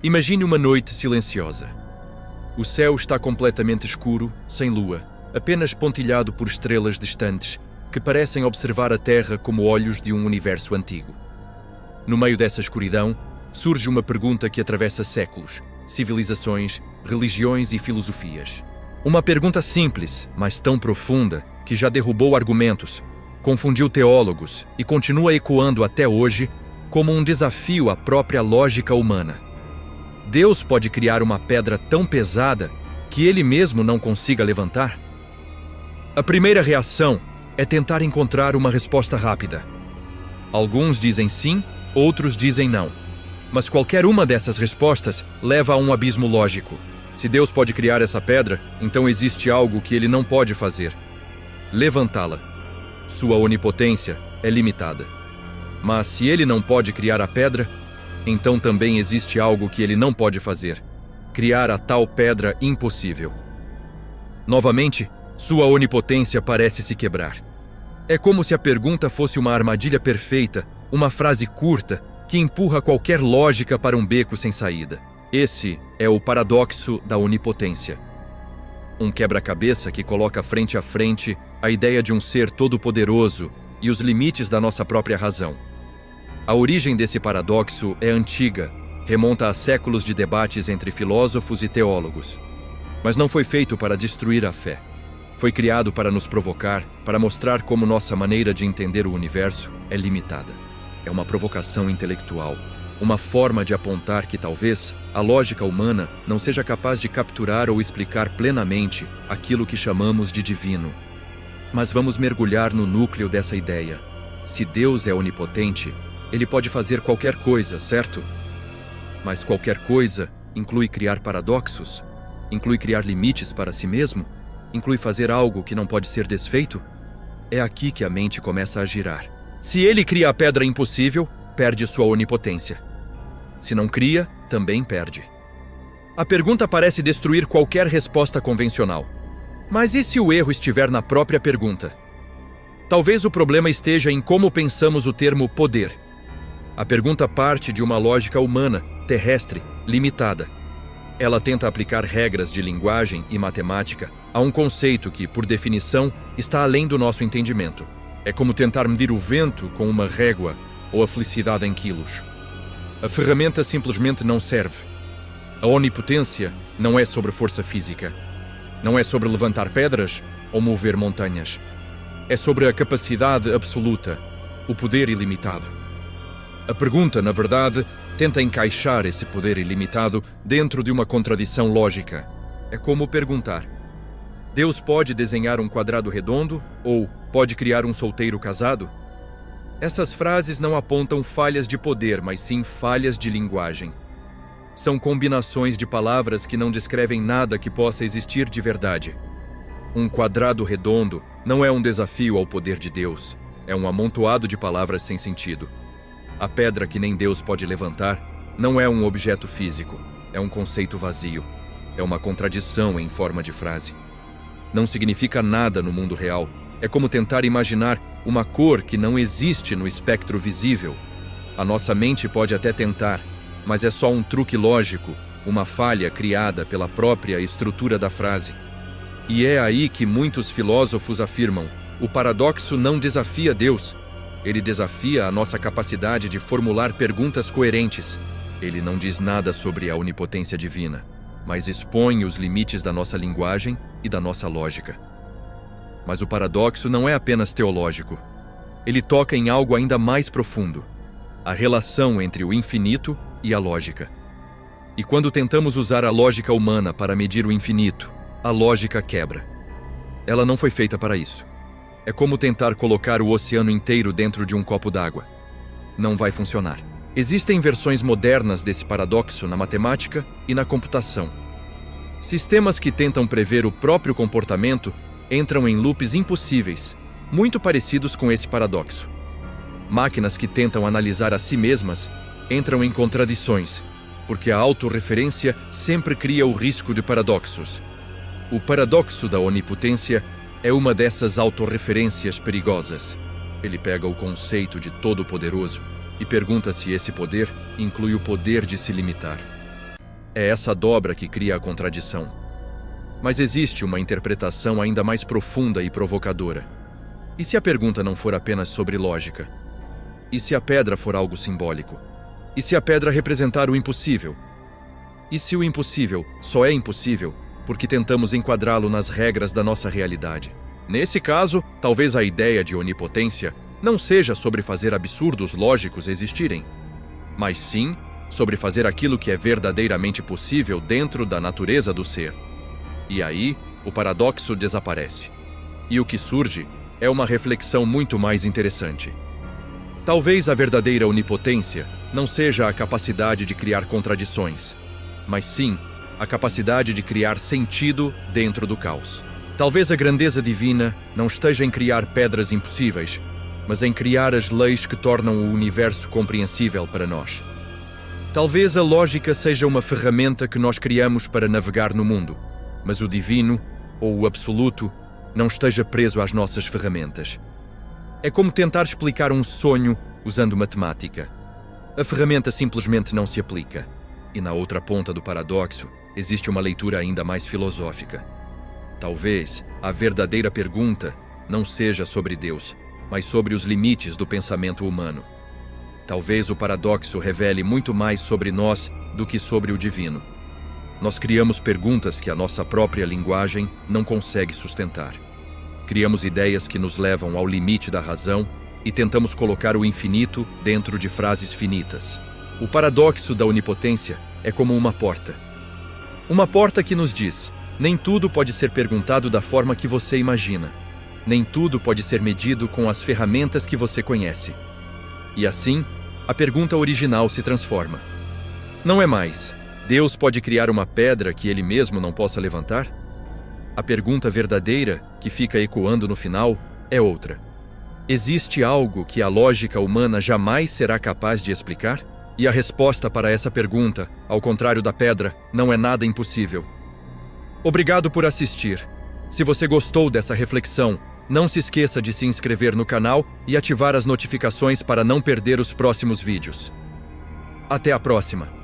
Imagine uma noite silenciosa. O céu está completamente escuro, sem lua, apenas pontilhado por estrelas distantes que parecem observar a Terra como olhos de um universo antigo. No meio dessa escuridão, surge uma pergunta que atravessa séculos, civilizações, religiões e filosofias. Uma pergunta simples, mas tão profunda que já derrubou argumentos, confundiu teólogos e continua ecoando até hoje como um desafio à própria lógica humana. Deus pode criar uma pedra tão pesada que ele mesmo não consiga levantar? A primeira reação é tentar encontrar uma resposta rápida. Alguns dizem sim, outros dizem não. Mas qualquer uma dessas respostas leva a um abismo lógico. Se Deus pode criar essa pedra, então existe algo que ele não pode fazer: levantá-la. Sua onipotência é limitada. Mas se ele não pode criar a pedra, então também existe algo que ele não pode fazer: criar a tal pedra impossível. Novamente, sua onipotência parece se quebrar. É como se a pergunta fosse uma armadilha perfeita, uma frase curta que empurra qualquer lógica para um beco sem saída. Esse é o paradoxo da onipotência. Um quebra-cabeça que coloca frente a frente a ideia de um ser todo-poderoso e os limites da nossa própria razão. A origem desse paradoxo é antiga, remonta a séculos de debates entre filósofos e teólogos. Mas não foi feito para destruir a fé. Foi criado para nos provocar, para mostrar como nossa maneira de entender o universo é limitada. É uma provocação intelectual, uma forma de apontar que talvez a lógica humana não seja capaz de capturar ou explicar plenamente aquilo que chamamos de divino. Mas vamos mergulhar no núcleo dessa ideia. Se Deus é onipotente, ele pode fazer qualquer coisa, certo? Mas qualquer coisa inclui criar paradoxos? Inclui criar limites para si mesmo? Inclui fazer algo que não pode ser desfeito? É aqui que a mente começa a girar. Se ele cria a pedra impossível, perde sua onipotência. Se não cria, também perde. A pergunta parece destruir qualquer resposta convencional. Mas e se o erro estiver na própria pergunta? Talvez o problema esteja em como pensamos o termo poder. A pergunta parte de uma lógica humana, terrestre, limitada. Ela tenta aplicar regras de linguagem e matemática a um conceito que, por definição, está além do nosso entendimento. É como tentar medir o vento com uma régua ou a felicidade em quilos. A ferramenta simplesmente não serve. A onipotência não é sobre força física. Não é sobre levantar pedras ou mover montanhas. É sobre a capacidade absoluta, o poder ilimitado. A pergunta, na verdade, tenta encaixar esse poder ilimitado dentro de uma contradição lógica. É como perguntar: Deus pode desenhar um quadrado redondo ou pode criar um solteiro casado? Essas frases não apontam falhas de poder, mas sim falhas de linguagem. São combinações de palavras que não descrevem nada que possa existir de verdade. Um quadrado redondo não é um desafio ao poder de Deus, é um amontoado de palavras sem sentido. A pedra que nem Deus pode levantar não é um objeto físico, é um conceito vazio. É uma contradição em forma de frase. Não significa nada no mundo real. É como tentar imaginar uma cor que não existe no espectro visível. A nossa mente pode até tentar, mas é só um truque lógico, uma falha criada pela própria estrutura da frase. E é aí que muitos filósofos afirmam: o paradoxo não desafia Deus. Ele desafia a nossa capacidade de formular perguntas coerentes. Ele não diz nada sobre a onipotência divina, mas expõe os limites da nossa linguagem e da nossa lógica. Mas o paradoxo não é apenas teológico. Ele toca em algo ainda mais profundo: a relação entre o infinito e a lógica. E quando tentamos usar a lógica humana para medir o infinito, a lógica quebra. Ela não foi feita para isso. É como tentar colocar o oceano inteiro dentro de um copo d'água. Não vai funcionar. Existem versões modernas desse paradoxo na matemática e na computação. Sistemas que tentam prever o próprio comportamento entram em loops impossíveis, muito parecidos com esse paradoxo. Máquinas que tentam analisar a si mesmas entram em contradições, porque a autorreferência sempre cria o risco de paradoxos. O paradoxo da onipotência é uma dessas autorreferências perigosas. Ele pega o conceito de todo-poderoso e pergunta se esse poder inclui o poder de se limitar. É essa dobra que cria a contradição. Mas existe uma interpretação ainda mais profunda e provocadora. E se a pergunta não for apenas sobre lógica? E se a pedra for algo simbólico? E se a pedra representar o impossível? E se o impossível só é impossível porque tentamos enquadrá-lo nas regras da nossa realidade? Nesse caso, talvez a ideia de onipotência não seja sobre fazer absurdos lógicos existirem, mas sim sobre fazer aquilo que é verdadeiramente possível dentro da natureza do ser. E aí, o paradoxo desaparece. E o que surge é uma reflexão muito mais interessante. Talvez a verdadeira onipotência não seja a capacidade de criar contradições, mas sim a capacidade de criar sentido dentro do caos. Talvez a grandeza divina não esteja em criar pedras impossíveis, mas em criar as leis que tornam o universo compreensível para nós. Talvez a lógica seja uma ferramenta que nós criamos para navegar no mundo, mas o divino, ou o absoluto, não esteja preso às nossas ferramentas. É como tentar explicar um sonho usando matemática. A ferramenta simplesmente não se aplica. E na outra ponta do paradoxo, existe uma leitura ainda mais filosófica. Talvez a verdadeira pergunta não seja sobre Deus, mas sobre os limites do pensamento humano. Talvez o paradoxo revele muito mais sobre nós do que sobre o divino. Nós criamos perguntas que a nossa própria linguagem não consegue sustentar. Criamos ideias que nos levam ao limite da razão e tentamos colocar o infinito dentro de frases finitas. O paradoxo da onipotência é como uma porta. Uma porta que nos diz: nem tudo pode ser perguntado da forma que você imagina. Nem tudo pode ser medido com as ferramentas que você conhece. E assim, a pergunta original se transforma. Não é mais: Deus pode criar uma pedra que ele mesmo não possa levantar? A pergunta verdadeira, que fica ecoando no final, é outra. Existe algo que a lógica humana jamais será capaz de explicar? E a resposta para essa pergunta, ao contrário da pedra, não é nada impossível. Obrigado por assistir. Se você gostou dessa reflexão, não se esqueça de se inscrever no canal e ativar as notificações para não perder os próximos vídeos. Até a próxima!